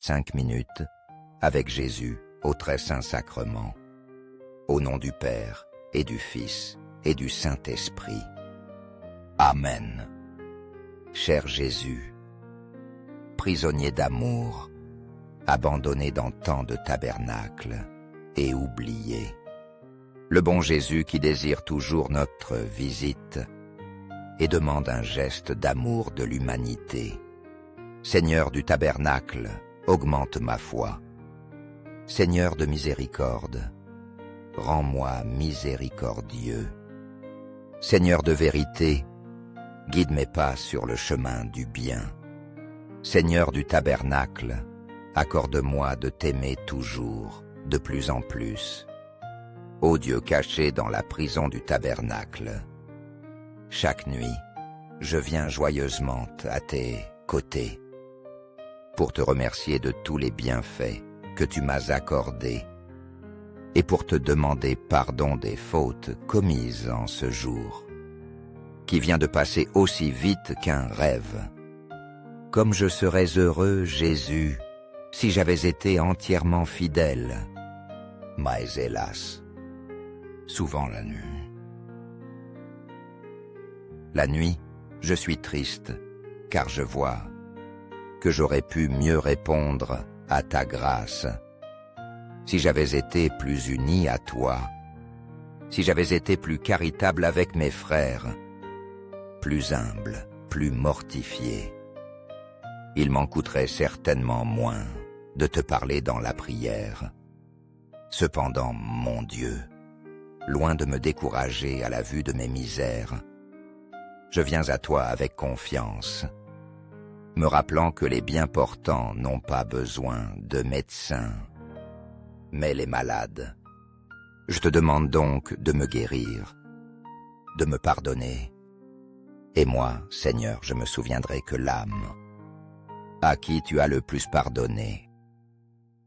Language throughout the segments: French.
5 minutes avec Jésus au très saint sacrement. Au nom du Père et du Fils et du Saint-Esprit. Amen. Cher Jésus, prisonnier d'amour, abandonné dans tant de tabernacles et oublié, le bon Jésus qui désire toujours notre visite et demande un geste d'amour de l'humanité. Seigneur du tabernacle, augmente ma foi. Seigneur de miséricorde, rends-moi miséricordieux. Seigneur de vérité, guide mes pas sur le chemin du bien. Seigneur du tabernacle, accorde-moi de t'aimer toujours, de plus en plus. Ô Dieu caché dans la prison du tabernacle, chaque nuit, je viens joyeusement à tes côtés pour te remercier de tous les bienfaits que tu m'as accordés et pour te demander pardon des fautes commises en ce jour, qui vient de passer aussi vite qu'un rêve. Comme je serais heureux, Jésus, si j'avais été entièrement fidèle, mais hélas, souvent la nuit. La nuit, je suis triste, car je vois que j'aurais pu mieux répondre à ta grâce, si j'avais été plus uni à toi, si j'avais été plus caritable avec mes frères, plus humble, plus mortifié. Il m'en coûterait certainement moins de te parler dans la prière. Cependant, mon Dieu, loin de me décourager à la vue de mes misères, je viens à toi avec confiance, me rappelant que les bien portants n'ont pas besoin de médecins, mais les malades. Je te demande donc de me guérir, de me pardonner. Et moi, Seigneur, je me souviendrai que l'âme, à qui tu as le plus pardonné,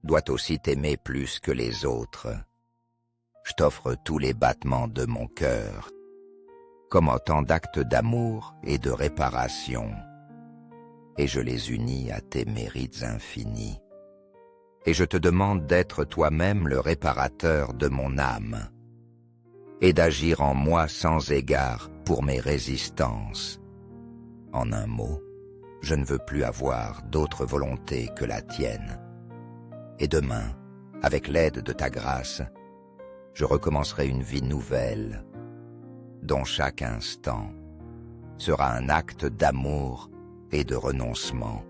doit aussi t'aimer plus que les autres. Je t'offre tous les battements de mon cœur, comme autant d'actes d'amour et de réparation, et je les unis à tes mérites infinis. Et je te demande d'être toi-même le réparateur de mon âme, et d'agir en moi sans égard pour mes résistances. En un mot, je ne veux plus avoir d'autre volonté que la tienne. Et demain, avec l'aide de ta grâce, je recommencerai une vie nouvelle, dont chaque instant sera un acte d'amour et de renoncement.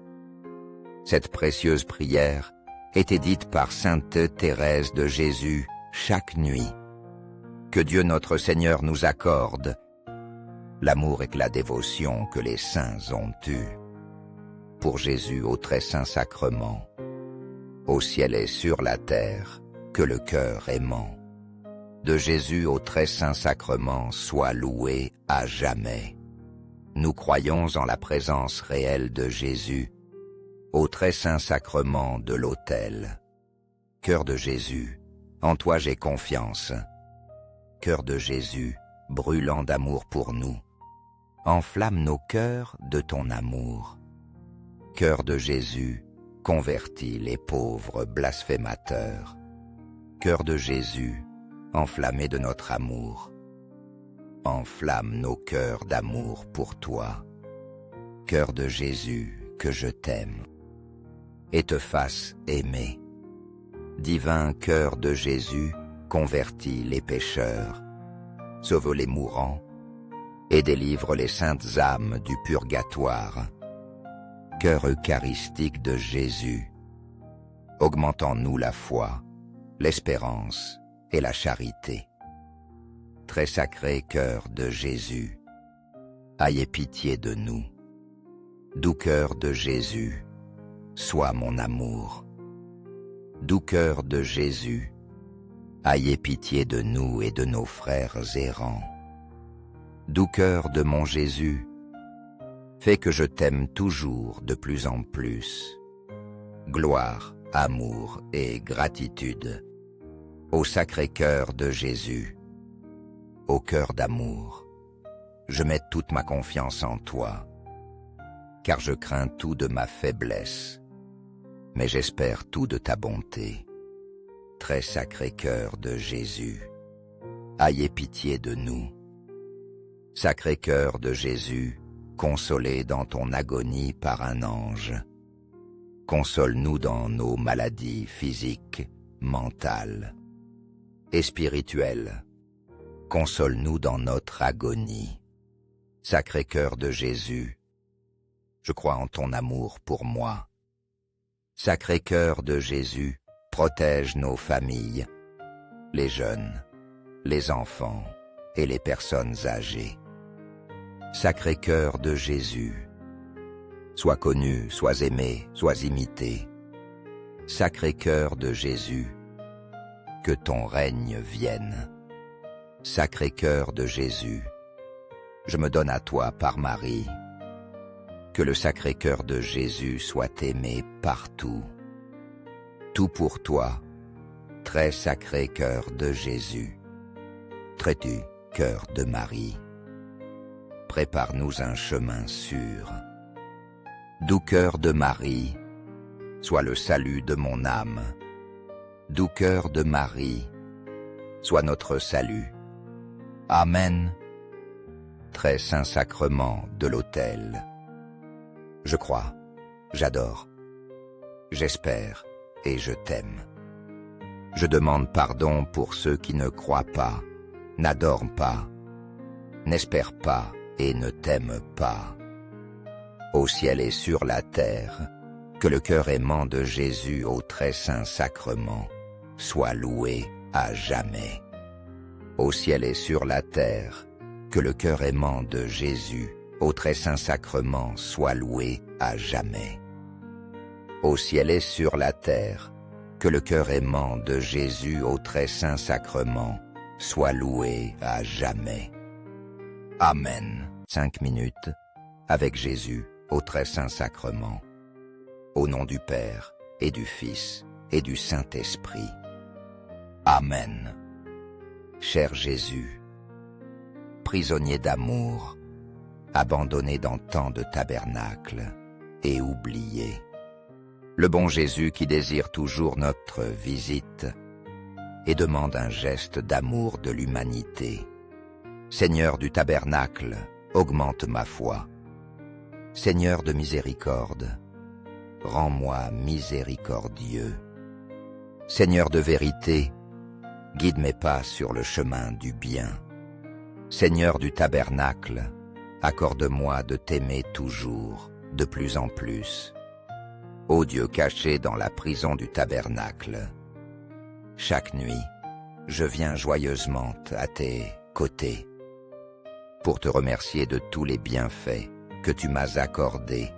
Cette précieuse prière était dite par sainte Thérèse de Jésus chaque nuit. Que Dieu notre Seigneur nous accorde l'amour et la dévotion que les saints ont eus pour Jésus au très saint sacrement, au ciel et sur la terre, que le cœur aimant de Jésus au très saint sacrement soit loué à jamais. Nous croyons en la présence réelle de Jésus au très saint sacrement de l'autel. Cœur de Jésus, en toi j'ai confiance. Cœur de Jésus, brûlant d'amour pour nous, enflamme nos cœurs de ton amour. Cœur de Jésus, convertis les pauvres blasphémateurs. Cœur de Jésus, enflammé de notre amour, enflamme nos cœurs d'amour pour toi. Cœur de Jésus, que je t'aime et te fasse aimer. Divin cœur de Jésus, convertis les pécheurs, sauve les mourants et délivre les saintes âmes du purgatoire. Cœur eucharistique de Jésus, augmente en nous la foi, l'espérance et la charité. Très sacré cœur de Jésus, ayez pitié de nous. Doux cœur de Jésus, sois mon amour. Doux cœur de Jésus, ayez pitié de nous et de nos frères errants. Doux cœur de mon Jésus, fais que je t'aime toujours de plus en plus. Gloire, amour et gratitude au sacré cœur de Jésus. Au cœur d'amour, je mets toute ma confiance en toi, car je crains tout de ma faiblesse. mais j'espère tout de ta bonté. Très sacré cœur de Jésus, ayez pitié de nous. Sacré cœur de Jésus, consolé dans ton agonie par un ange, console-nous dans nos maladies physiques, mentales et spirituelles. Console-nous dans notre agonie. Sacré cœur de Jésus, je crois en ton amour pour moi. Sacré cœur de Jésus, protège nos familles, les jeunes, les enfants et les personnes âgées. Sacré cœur de Jésus, sois connu, sois aimé, sois imité. Sacré cœur de Jésus, que ton règne vienne. Sacré cœur de Jésus, je me donne à toi par Marie. Que le sacré cœur de Jésus soit aimé partout. Tout pour toi, très sacré cœur de Jésus. Très doux cœur de Marie, prépare-nous un chemin sûr. Doux cœur de Marie, sois le salut de mon âme. Doux cœur de Marie, sois notre salut. Amen. Très saint sacrement de l'autel. Je crois, j'adore, j'espère et je t'aime. Je demande pardon pour ceux qui ne croient pas, n'adorent pas, n'espèrent pas et ne t'aiment pas. Au ciel et sur la terre, que le cœur aimant de Jésus au très saint sacrement soit loué à jamais. Au ciel et sur la terre, que le cœur aimant de Jésus au très saint sacrement soit loué à jamais. Au ciel et sur la terre, que le cœur aimant de Jésus au très saint sacrement soit loué à jamais. Amen. 5 minutes avec Jésus au très saint sacrement. Au nom du Père et du Fils et du Saint-Esprit. Amen. Cher Jésus, prisonnier d'amour, abandonné dans tant de tabernacles et oublié. Le bon Jésus qui désire toujours notre visite et demande un geste d'amour de l'humanité. Seigneur du tabernacle, augmente ma foi. Seigneur de miséricorde, rends-moi miséricordieux. Seigneur de vérité, guide mes pas sur le chemin du bien. Seigneur du tabernacle, accorde-moi de t'aimer toujours, de plus en plus. Ô Dieu caché dans la prison du tabernacle, chaque nuit, je viens joyeusement à tes côtés pour te remercier de tous les bienfaits que tu m'as accordés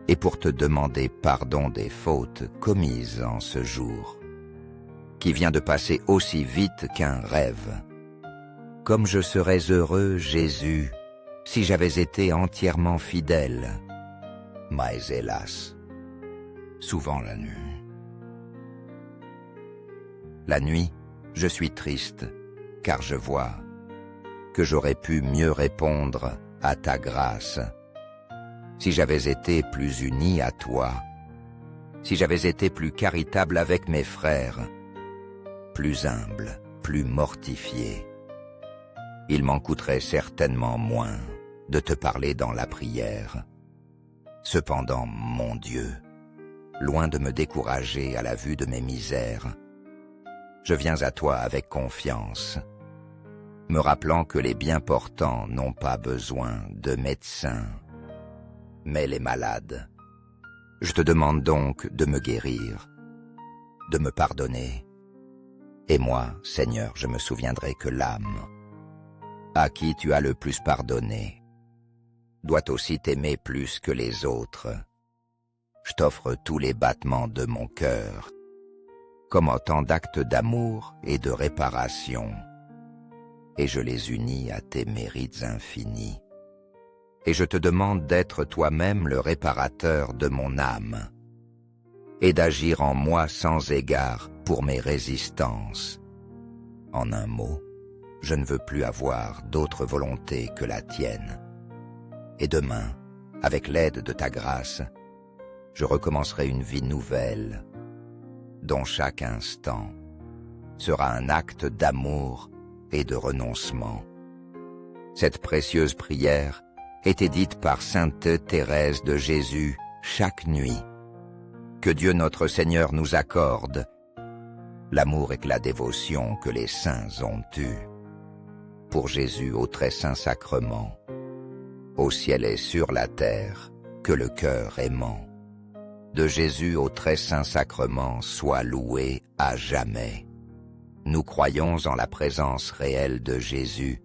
et pour te demander pardon des fautes commises en ce jour, qui vient de passer aussi vite qu'un rêve. Comme je serais heureux, Jésus, si j'avais été entièrement fidèle, mais hélas, souvent la nuit. La nuit, je suis triste, car je vois que j'aurais pu mieux répondre à ta grâce, si j'avais été plus uni à toi, si j'avais été plus caritable avec mes frères, plus humble, plus mortifié. Il m'en coûterait certainement moins de te parler dans la prière. Cependant, mon Dieu, loin de me décourager à la vue de mes misères, je viens à toi avec confiance, me rappelant que les bien portants n'ont pas besoin de médecins, mais les malades. Je te demande donc de me guérir, de me pardonner. Et moi, Seigneur, je me souviendrai que l'âme, à qui tu as le plus pardonné, doit aussi t'aimer plus que les autres. Je t'offre tous les battements de mon cœur, comme autant d'actes d'amour et de réparation, et je les unis à tes mérites infinis. Et je te demande d'être toi-même le réparateur de mon âme, et d'agir en moi sans égard pour mes résistances. En un mot, je ne veux plus avoir d'autre volonté que la tienne. Et demain, avec l'aide de ta grâce, je recommencerai une vie nouvelle, dont chaque instant sera un acte d'amour et de renoncement. Cette précieuse prière était dite par sainte Thérèse de Jésus chaque nuit. Que Dieu notre Seigneur nous accorde l'amour et la dévotion que les saints ont eus pour Jésus au très saint sacrement, au ciel et sur la terre, que le cœur aimant de Jésus au très saint sacrement soit loué à jamais. Nous croyons en la présence réelle de Jésus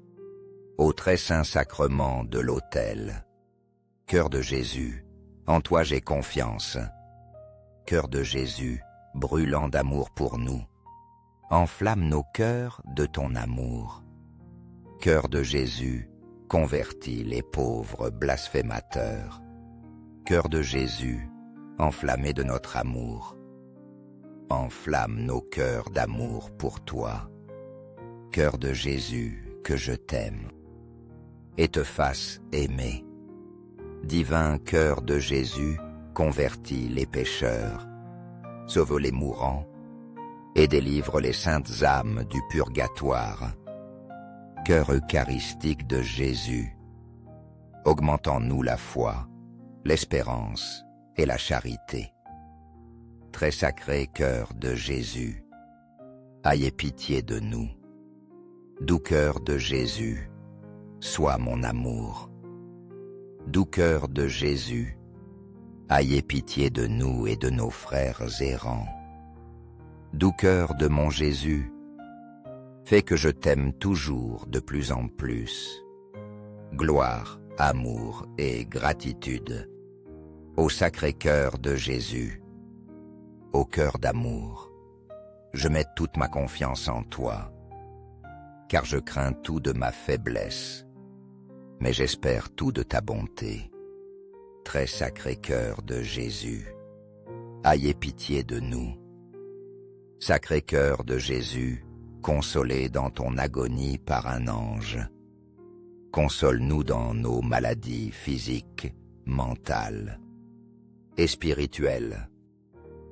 au très saint sacrement de l'autel. Cœur de Jésus, en toi j'ai confiance. Cœur de Jésus, brûlant d'amour pour nous, enflamme nos cœurs de ton amour. Cœur de Jésus, convertis les pauvres blasphémateurs. Cœur de Jésus, enflammé de notre amour, enflamme nos cœurs d'amour pour toi. Cœur de Jésus, que je t'aime et te fasse aimer. Divin cœur de Jésus, convertis les pécheurs, sauve les mourants et délivre les saintes âmes du purgatoire. Cœur eucharistique de Jésus, augmente en nous la foi, l'espérance et la charité. Très sacré cœur de Jésus, ayez pitié de nous. Doux cœur de Jésus, sois mon amour. Doux cœur de Jésus, ayez pitié de nous et de nos frères errants. Doux cœur de mon Jésus, fais que je t'aime toujours de plus en plus. Gloire, amour et gratitude au sacré cœur de Jésus. Au cœur d'amour, je mets toute ma confiance en toi, car je crains tout de ma faiblesse, mais j'espère tout de ta bonté. Très sacré cœur de Jésus, ayez pitié de nous. Sacré cœur de Jésus, consolé dans ton agonie par un ange, console-nous dans nos maladies physiques, mentales et spirituelles.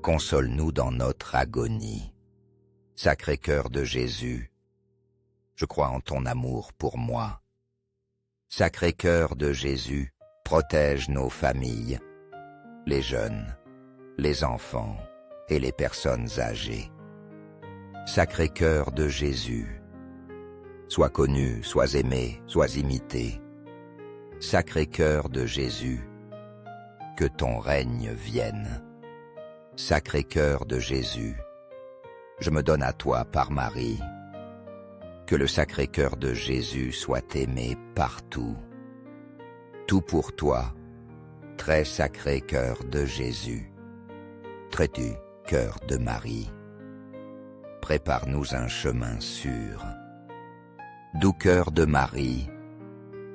Console-nous dans notre agonie. Sacré cœur de Jésus, je crois en ton amour pour moi. Sacré cœur de Jésus, protège nos familles, les jeunes, les enfants et les personnes âgées. Sacré cœur de Jésus, sois connu, sois aimé, sois imité. Sacré cœur de Jésus, que ton règne vienne. Sacré cœur de Jésus, je me donne à toi par Marie. Que le sacré cœur de Jésus soit aimé partout. Tout pour toi, très sacré cœur de Jésus. Très doux cœur de Marie, prépare-nous un chemin sûr. Doux cœur de Marie,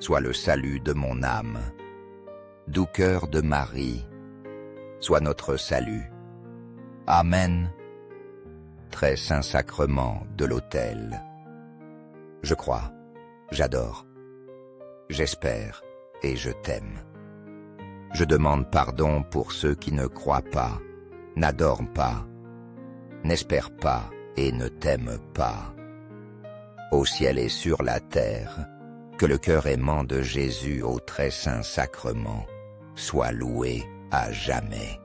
sois le salut de mon âme. Doux cœur de Marie, sois notre salut. Amen. Très saint sacrement de l'autel. Je crois, j'adore, j'espère et je t'aime. Je demande pardon pour ceux qui ne croient pas, n'adorent pas, n'espèrent pas et ne t'aiment pas. Au ciel et sur la terre, que le cœur aimant de Jésus au très saint sacrement soit loué à jamais.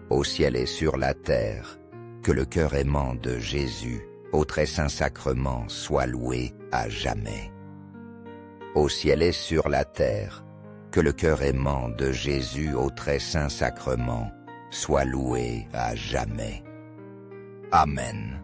Au ciel et sur la terre, que le cœur aimant de Jésus au très saint sacrement soit loué à jamais. Au ciel et sur la terre, que le cœur aimant de Jésus au très saint sacrement soit loué à jamais. Amen.